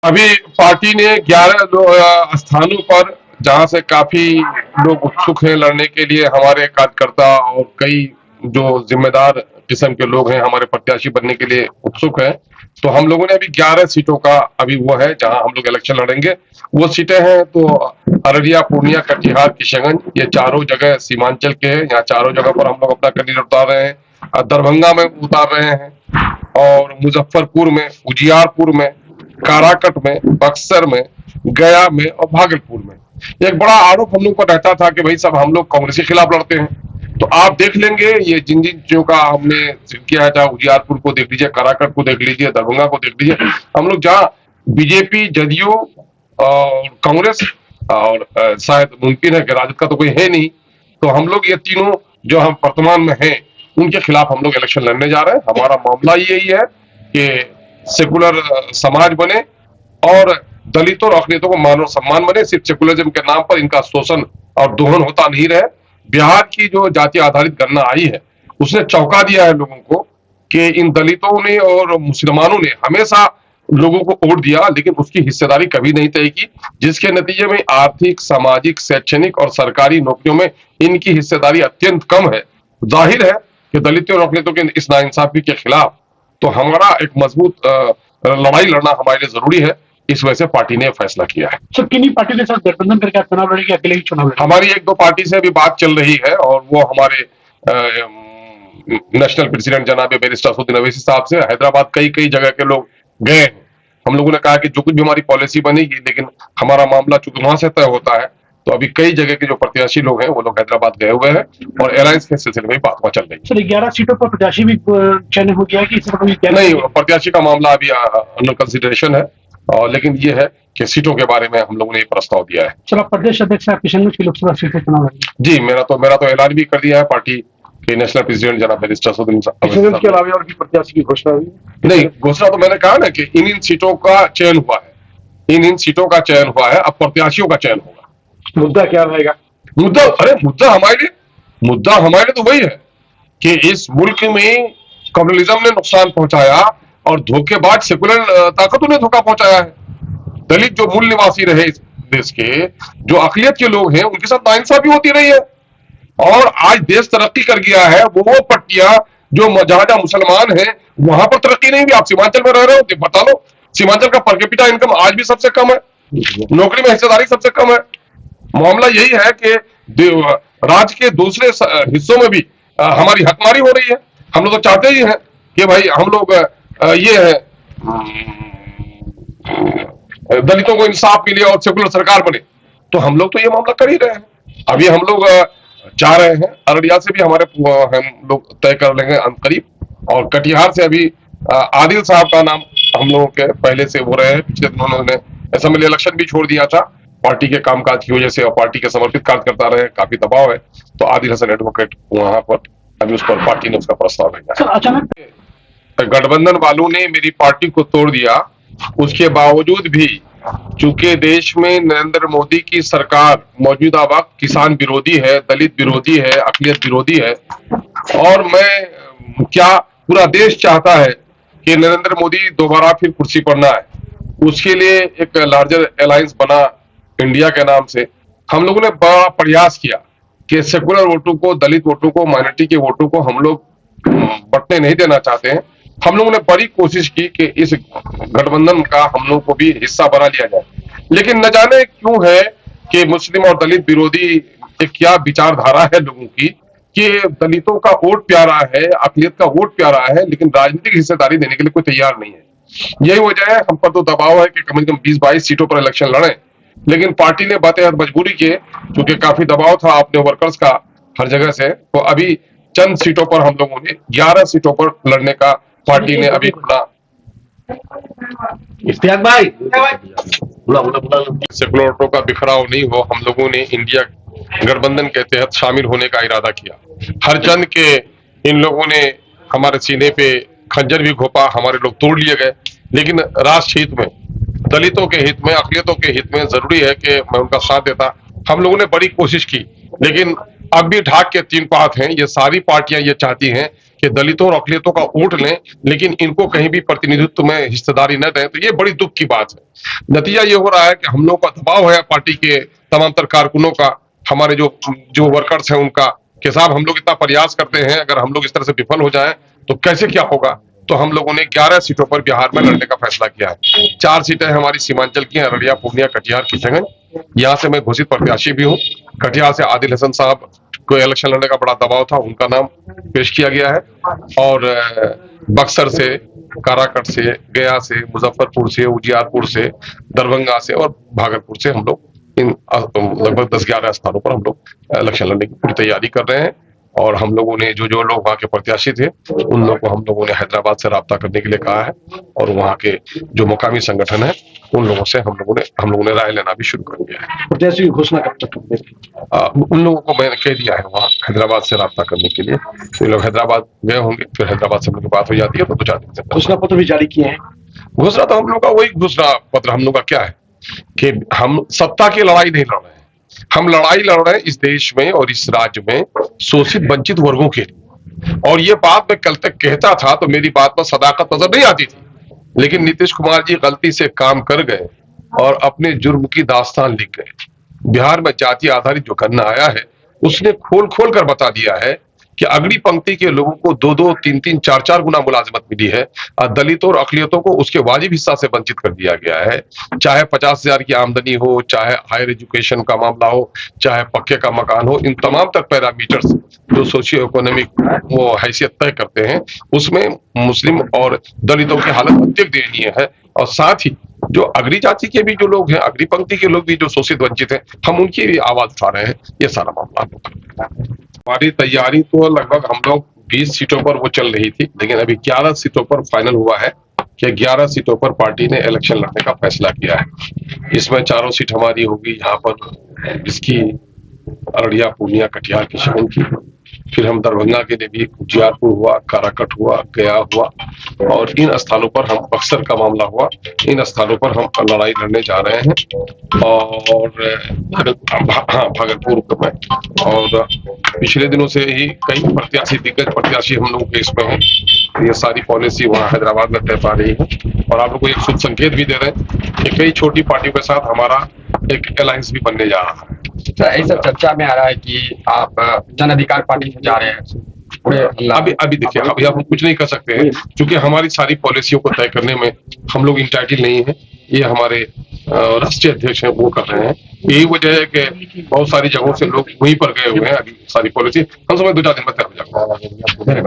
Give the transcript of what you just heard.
अभी पार्टी ने 11 स्थानों पर, जहां से काफी लोग उत्सुक हैं लड़ने के लिए, हमारे कार्यकर्ता और कई जो जिम्मेदार किस्म के लोग हैं हमारे प्रत्याशी बनने के लिए उत्सुक हैं। तो हम लोगों ने अभी 11 सीटों का अभी वो है जहां हम लोग इलेक्शन लड़ेंगे। वो सीटें हैं तो अररिया, पूर्णिया, कटिहार, किशनगंज, ये चारों जगह सीमांचल के हैं। यहाँ चारों जगह पर हम लोग अपना कैंडिडेट उतार रहे हैं। दरभंगा में उतार रहे हैं और मुजफ्फरपुर में, उजियारपुर में, काराकट में, बक्सर में, गया में और भागलपुर में। एक बड़ा आरोप हम लोग को रहता था कि भाई सब हम लोग कांग्रेस के खिलाफ लड़ते हैं। तो आप देख लेंगे ये जिन जिन चीजों का हमने किया है, चाहे उजियारपुर को देख लीजिए, काराकट को देख लीजिए, दरभंगा को देख लीजिए, हम लोग जहाँ बीजेपी, जदयू और कांग्रेस और शायद मुमकिन है कि राजद का तो कोई है नहीं, तो हम लोग ये तीनों जो हम वर्तमान में हैं उनके खिलाफ हम लोग इलेक्शन लड़ने जा रहे हैं। हमारा मामला यही है कि सेकुलर समाज बने और दलितों और अखिलियतों को मान और सम्मान बने। सिर्फ सेकुलरिज्म के नाम पर इनका शोषण और दोहन होता नहीं रहे। बिहार की जो जाति आधारित गणना आई है उसने चौंका दिया है लोगों को कि इन दलितों ने और मुसलमानों ने हमेशा लोगों को वोट दिया लेकिन उसकी हिस्सेदारी कभी नहीं तय की, जिसके नतीजे में आर्थिक, सामाजिक, शैक्षणिक और सरकारी नौकरियों में इनकी हिस्सेदारी अत्यंत कम है। जाहिर है कि दलितों और अखिलियतों के इस नाइंसाफी के खिलाफ तो हमारा एक मजबूत लड़ाई लड़ना हमारे लिए जरूरी है। इस वजह से पार्टी ने फैसला किया है। सर, किन्हीं पार्टी के साथ गठबंधन करके आप चुनाव लड़ेंगे, अकेले ही चुनाव लड़ेंगे? हमारी एक दो पार्टी से अभी बात चल रही है और वो हमारे नेशनल प्रेसिडेंट जनाब बैरिस्टर असदुद्दीन अवैसी साहब से हैदराबाद कई कई जगह के लोग गए हैं। हम लोगों ने कहा कि जो कुछ भी हमारी पॉलिसी बनेगी, लेकिन हमारा मामला चूंकि वहां से तय होता है, तो अभी कई जगह के जो प्रत्याशी लोग हैं वो लोग हैदराबाद गए हुए हैं और एलायंस के सिलसिले में बात वहां चल रही है। सर, 11 सीटों पर प्रत्याशी भी चयन हो गया कि सिर्फ नहीं, प्रत्याशी का मामला अभी अंडर कंसिडरेशन है और लेकिन ये है कि सीटों के बारे में हम लोगों ने प्रस्ताव दिया है। सर, आप प्रदेश अध्यक्ष आप किशनगंज की लोकसभा सीट पर चुनाव लड़ेंगे? जी, मेरा तो ऐलान भी कर दिया है पार्टी के नेशनल प्रेसिडेंट जनाब बैरिस्टर असदुद्दीन किशनगंज के अलावा और भी प्रत्याशी की घोषणा हुई? नहीं, घोषणा तो मैंने कहा ना कि इन सीटों का चयन हुआ है, इन सीटों का चयन हुआ है, अब प्रत्याशियों का चयन होगा। मुद्दा क्या रहेगा? मुद्दा हमारे लिए तो वही है कि इस मुल्क में कम्युनलिज्म ने नुकसान पहुंचाया और धोखेबाज सेकुलर ताकतों ने धोखा पहुंचाया है। दलित जो मूल निवासी रहे इस देश के, जो अकलियत के लोग हैं, उनके साथ नाइंसाफी होती रही है और आज देश तरक्की कर गया है। वो पट्टियां जो जहां जहां मुसलमान हैं वहां पर तरक्की नहीं हुई। आप सीमांचल में रह रहे हो तो बता लो, सीमांचल का पर कैपिटा इनकम आज भी सबसे कम है, नौकरी में हिस्सेदारी सबसे कम है। मामला यही है कि राज्य के दूसरे हिस्सों में भी हमारी हकमारी हो रही है। हम लोग तो चाहते ही हैं कि भाई हम लोग ये है दलितों को इंसाफ मिले और सेकुलर सरकार बने, तो हम लोग तो ये मामला कर ही रहे हैं। अभी हम लोग जा रहे हैं, अररिया से भी हम लोग तय कर लेंगे करीब, और कटिहार से अभी आदिल साहब का नाम हम लोगों के पहले से हो रहे हैं। पिछले दिनों उन्होंने असेंबली इलेक्शन भी छोड़ दिया था पार्टी के कामकाज की वजह से और पार्टी के समर्पित कार्यकर्ता रहे, काफी दबाव है, तो आदिल हसन एडवोकेट वहां पर अभी उस पर पार्टी ने उसका प्रस्ताव भेजा। अचानक गठबंधन वालों ने मेरी पार्टी को तोड़ दिया, उसके बावजूद भी चूंकि देश में नरेंद्र मोदी की सरकार मौजूदा वक्त किसान विरोधी है, दलित विरोधी है, अकलियत विरोधी है, और मैं क्या पूरा देश चाहता है कि नरेंद्र मोदी दोबारा फिर कुर्सी पर ना आए, उसके लिए एक लार्जर अलायंस बना इंडिया के नाम से। हम लोगों ने बड़ा प्रयास किया कि सेकुलर वोटों को, दलित वोटों को, माइनॉरिटी के वोटों को हम लोग बटने नहीं देना चाहते हैं। हम लोगों ने बड़ी कोशिश की कि इस गठबंधन का हम लोग को भी हिस्सा बना लिया जाए, लेकिन न जाने क्यों है कि मुस्लिम और दलित विरोधी एक क्या विचारधारा है लोगों की कि दलितों का वोट प्यारा है, अकलियत का वोट प्यारा है, लेकिन राजनीतिक हिस्सेदारी देने के लिए कोई तैयार नहीं है। यही वजह है, हम पर तो दबाव है कि कम से कम 20-22 सीटों पर इलेक्शन लड़ें, लेकिन पार्टी ने बातें मजबूरी की, क्योंकि काफी दबाव था अपने वर्कर्स का हर जगह से। तो अभी चंद सीटों पर हम लोगों ने 11 सीटों पर लड़ने का पार्टी ने अभी इश्तियाक भाई सेकुलर वोटों का बिखराव नहीं हो, हम लोगों ने इंडिया गठबंधन के तहत शामिल होने का इरादा किया। हर चंद के इन लोगों ने हमारे सीने पे खंजर भी घोपा, हमारे लोग तोड़ लिए गए, लेकिन राष्ट्र हित में, दलितों के हित में, अकलियतों के हित में जरूरी है कि मैं उनका साथ देता। हम लोगों ने बड़ी कोशिश की, लेकिन अब भी ढाक के 3 पात हैं। ये सारी पार्टियां ये चाहती हैं कि दलितों और अकलियतों का वोट लें, लेकिन इनको कहीं भी प्रतिनिधित्व में हिस्सेदारी न दें, तो ये बड़ी दुख की बात है। नतीजा ये हो रहा है कि हम लोग का दबाव है पार्टी के तमाम तर कारकुनों का, हमारे जो वर्कर्स हैं उनका, कि साहब हम लोग इतना प्रयास करते हैं, अगर हम लोग इस तरह से विफल हो जाएं तो कैसे क्या होगा। तो हम लोगों ने 11 सीटों पर बिहार में लड़ने का फैसला किया है। 4 सीटें हमारी सीमांचल की हैं, अररिया, पूर्णिया, कटिहार, किशनगंज। यहाँ से मैं घोषित प्रत्याशी भी हूँ। कटिहार से आदिल हसन साहब को इलेक्शन लड़ने का बड़ा दबाव था, उनका नाम पेश किया गया है। और बक्सर से, काराकट से, गया से, मुजफ्फरपुर से, उजियारपुर से, दरभंगा से और भागलपुर से हम लोग इन लगभग 10-11 स्थानों पर हम लोग इलेक्शन लड़ने की पूरी तैयारी कर रहे हैं। और हम लोगों ने जो लोग वहाँ के प्रत्याशी थे, उन लोगों को हम लोगों ने हैदराबाद से राब्ता करने के लिए कहा है, और वहाँ के जो मुकामी संगठन है उन लोगों से हम लोगों ने राय लेना भी शुरू कर दिया है। प्रत्याशी की घोषणा कब तक होगी? उन लोगों को मैंने कह दिया है वहाँ हैदराबाद से राब्ता करने के लिए। तो ये लोग हैदराबाद गए होंगे, फिर हैदराबाद से हम लोग की बात हो जाती है तो 2-4 दिन से घोषणा पत्र भी जारी किए हैं। घोषणा तो हम लोग का वही घोषणा पत्र हम लोग का क्या है कि हम सत्ता की लड़ाई नहीं लड़ रहे हैं, हम लड़ाई लड़ रहे हैं इस देश में और इस राज्य में शोषित वंचित वर्गों के लिए। और ये बात मैं कल तक कहता था तो मेरी बात पर सदाकत नजर नहीं आती थी, लेकिन नीतीश कुमार जी गलती से काम कर गए और अपने जुर्म की दास्तान लिख गए। बिहार में जाति आधारित जो गणना आया है उसने खोल खोल कर बता दिया है कि अगली पंक्ति के लोगों को 2-2, 3-3, 4-4 गुना मुलाजिमत मिली है, और दलितों और अकलियतों को उसके वाजिब हिस्सा से वंचित कर दिया गया है। चाहे 50,000 की आमदनी हो, चाहे हायर एजुकेशन का मामला हो, चाहे पक्के का मकान हो, इन तमाम तक पैरामीटर्स जो सोशियो इकोनॉमिक वो हैसियत तय करते हैं, उसमें मुस्लिम और दलितों की हालत अत्यंत दयनीय है। और साथ ही जो अगली जाति के भी जो लोग हैं, अगली पंक्ति के लोग भी जो शोषित वंचित हैं, हम उनकी भी आवाज उठा रहे हैं। ये सारा मामला हम लोग कर रहे हैं। हमारी तैयारी तो लगभग हम लोग 20 सीटों पर वो चल रही थी, लेकिन अभी 11 सीटों पर फाइनल हुआ है कि 11 सीटों पर पार्टी ने इलेक्शन लड़ने का फैसला किया है। इसमें 4 सीट हमारी होगी यहाँ पर, इसकी अररिया, पूर्णिया, कटिहार, किशनगंज की। फिर हम दरभंगा के लिए भी, उजियारपुर हुआ, काराकट हुआ, गया हुआ, और इन स्थानों पर हम, बक्सर का मामला हुआ, इन स्थानों पर हम लड़ाई लड़ने जा रहे हैं। और भागलपुर में, और पिछले दिनों से ही कई प्रत्याशी, दिग्गज प्रत्याशी हम लोगों के इसमें हैं। ये सारी पॉलिसी वहाँ हैदराबाद में तय पा रही है, और आप लोग को एक शुभ संकेत भी दे रहे हैं कि कई छोटी पार्टियों के साथ हमारा एक अलायंस भी बनने जा रहा है। ऐसा चर्चा में आ रहा है कि आप जन अधिकार पार्टी से जा रहे हैं। अभी देखिए, अभी हम कुछ नहीं कर सकते हैं, क्योंकि हमारी सारी पॉलिसियों को तय करने में हम लोग इंटाइटल नहीं है। ये हमारे राष्ट्रीय अध्यक्ष हैं, वो कर रहे हैं। यही वजह है कि बहुत सारी जगहों से लोग वहीं पर गए हुए हैं। अभी सारी पॉलिसी हम समय 2-4 दिन में तय हो जाएगा।